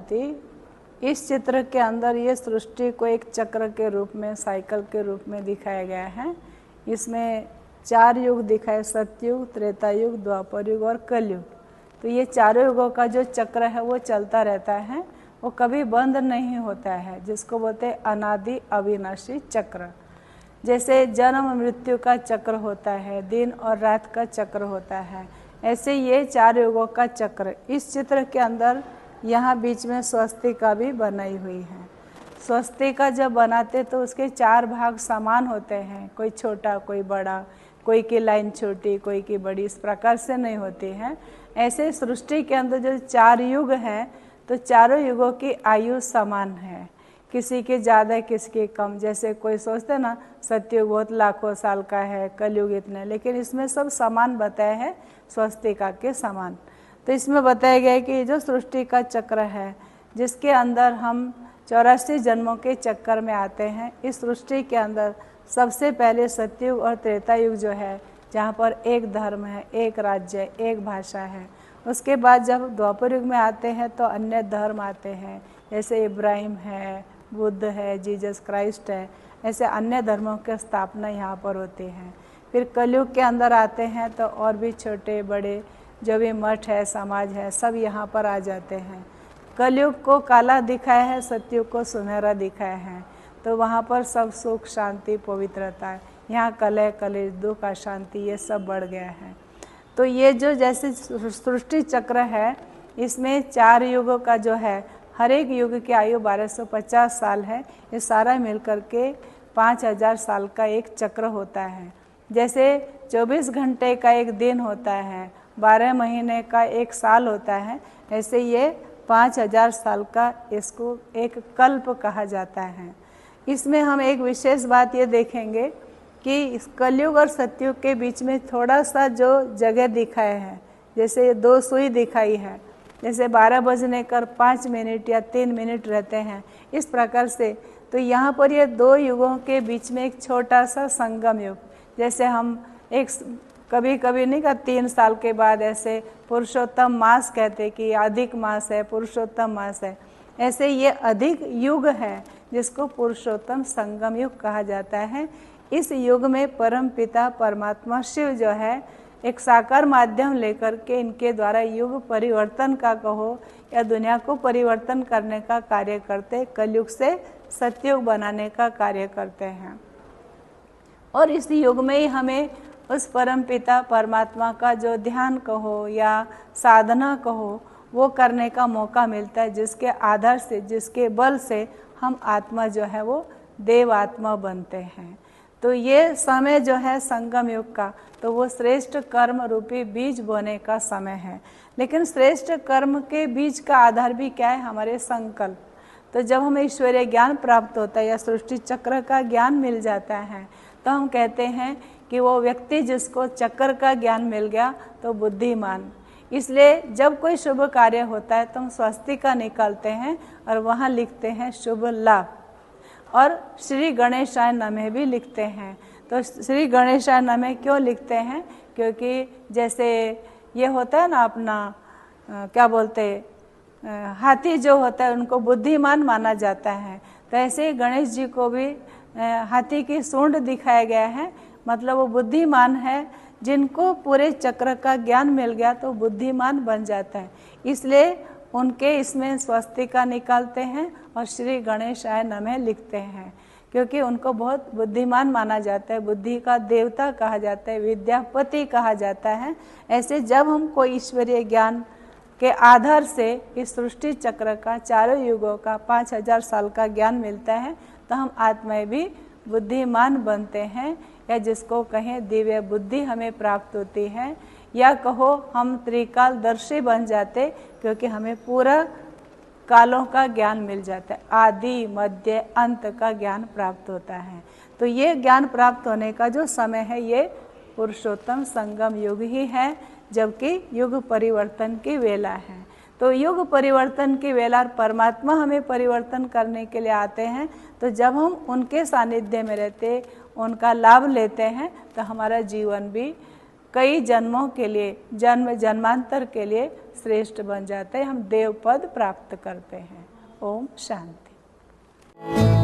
भांति इस चित्र के अंदर ये सृष्टि को एक चक्र के रूप में, साइकिल के रूप में दिखाया गया है। इसमें 4 युग दिखाए, सतयुग, त्रेता युग, द्वापर युग और कलयुग। तो ये चारों युगों का जो चक्र है वो चलता रहता है, वो कभी बंद नहीं होता है, जिसको बोलते हैं अनादि अविनाशी चक्र। जैसे जन्म मृत्यु का चक्र होता है, दिन और रात का चक्र होता है, ऐसे ये 4 युगों का चक्र इस चित्र के अंदर यहाँ बीच में स्वस्तिका भी बनाई हुई है। स्वस्तिका जब बनाते तो उसके 4 भाग समान होते हैं, कोई छोटा कोई बड़ा, कोई की लाइन छोटी कोई की बड़ी, इस प्रकार से नहीं होती है। ऐसे सृष्टि के अंदर जो 4 युग हैं तो चारों युगों की आयु समान है, किसी के ज़्यादा किसी के कम। जैसे कोई सोचते ना सतयुग बहुत लाखों साल का है, कलयुग इतने, लेकिन इसमें सब समान बताया है, स्वस्तिका के समान। तो इसमें बताया गया है कि जो सृष्टि का चक्र है जिसके अंदर हम 84 जन्मों के चक्कर में आते हैं, इस सृष्टि के अंदर सबसे पहले सतयुग और त्रेता युग जो है, जहाँ पर एक धर्म है, एक राज्य, एक भाषा है। उसके बाद जब द्वापर युग में आते हैं तो अन्य धर्म आते हैं, जैसे इब्राहिम है, बुद्ध है, जीसस क्राइस्ट है, ऐसे अन्य धर्मों की स्थापना यहाँ पर होती है। फिर कलयुग के अंदर आते हैं तो और भी छोटे बड़े जो भी मठ है, समाज है, सब यहाँ पर आ जाते हैं। कलयुग को काला दिखाया है, सतयुग को सुनहरा दिखाया है। तो वहाँ पर सब सुख शांति पवित्रता है। यहाँ कलह कलेश दुख अशांति ये सब बढ़ गया है। तो ये जो जैसे सृष्टि चक्र है, इसमें 4 युगों का जो है, हर एक युग की आयु 1250 साल है। ये सारा मिलकर के 5000 साल का एक चक्र होता है। जैसे 24 घंटे का एक दिन होता है, 12 महीने का एक साल होता है, ऐसे ये 5000 साल का इसको एक कल्प कहा जाता है। इसमें हम एक विशेष बात ये देखेंगे कि इस कलयुग और सतयुग के बीच में थोड़ा सा जो जगह दिखाया है, जैसे 2 सुई दिखाई है, जैसे 12 बजने कर 5 मिनट या 3 मिनट रहते हैं, इस प्रकार से। तो यहाँ पर ये 2 युगों के बीच में एक छोटा सा संगम युग, जैसे हम एक कभी कभी नहीं का 3 साल के बाद ऐसे पुरुषोत्तम मास कहते कि अधिक मास है, पुरुषोत्तम मास है, ऐसे ये अधिक युग है जिसको पुरुषोत्तम संगम युग कहा जाता है। इस युग में परम पिता परमात्मा शिव जो है एक साकार माध्यम लेकर के इनके द्वारा युग परिवर्तन का कहो या दुनिया को परिवर्तन करने का कार्य करते, कलयुग से सतयुग बनाने का कार्य करते हैं। और इस युग में ही हमें उस परम पिता परमात्मा का जो ध्यान कहो या साधना कहो वो करने का मौका मिलता है, जिसके आधार से, जिसके बल से हम आत्मा जो है वो देव आत्मा बनते हैं। तो ये समय जो है संगम युग का, तो वो श्रेष्ठ कर्म रूपी बीज बोने का समय है। लेकिन श्रेष्ठ कर्म के बीज का आधार भी क्या है? हमारे संकल्प। तो जब हमें ईश्वरीय ज्ञान प्राप्त होता है या सृष्टि चक्र का ज्ञान मिल जाता है तो हम कहते हैं कि वो व्यक्ति जिसको चक्र का ज्ञान मिल गया तो बुद्धिमान। इसलिए जब कोई शुभ कार्य होता है तो हम स्वस्तिका निकालते हैं और वहाँ लिखते हैं शुभ लाभ, और श्री गणेशाय नमः भी लिखते हैं। तो श्री गणेशाय नमः क्यों लिखते हैं? क्योंकि जैसे ये होता है ना अपना क्या बोलते हाथी जो होता है उनको बुद्धिमान माना जाता है, तो ऐसे ही गणेश जी को भी हाथी की सूंड दिखाया गया है, मतलब वो बुद्धिमान है। जिनको पूरे चक्र का ज्ञान मिल गया तो बुद्धिमान बन जाता है, इसलिए उनके इसमें स्वस्तिका निकालते हैं और श्री गणेशाय नमः लिखते हैं, क्योंकि उनको बहुत बुद्धिमान माना जाता है, बुद्धि का देवता कहा जाता है, विद्यापति कहा जाता है। ऐसे जब हम कोई ईश्वरीय ज्ञान के आधार से इस सृष्टि चक्र का 4 युगों का 5000 साल का ज्ञान मिलता है तो हम आत्माएं भी बुद्धिमान बनते हैं, या जिसको कहें दिव्य बुद्धि हमें प्राप्त होती है, या कहो हम त्रिकालदर्शी बन जाते, क्योंकि हमें पूरा कालों का ज्ञान मिल जाता है, आदि मध्य अंत का ज्ञान प्राप्त होता है। तो ये ज्ञान प्राप्त होने का जो समय है ये पुरुषोत्तम संगम युग ही है, जबकि युग परिवर्तन की वेला है। तो युग परिवर्तन की वेला, परमात्मा हमें परिवर्तन करने के लिए आते हैं, तो जब हम उनके सानिध्य में रहते, उनका लाभ लेते हैं, तो हमारा जीवन भी कई जन्मों के लिए, जन्मांतर के लिए श्रेष्ठ बन जाते हैं, हम देव पद प्राप्त करते हैं। ओम शांति।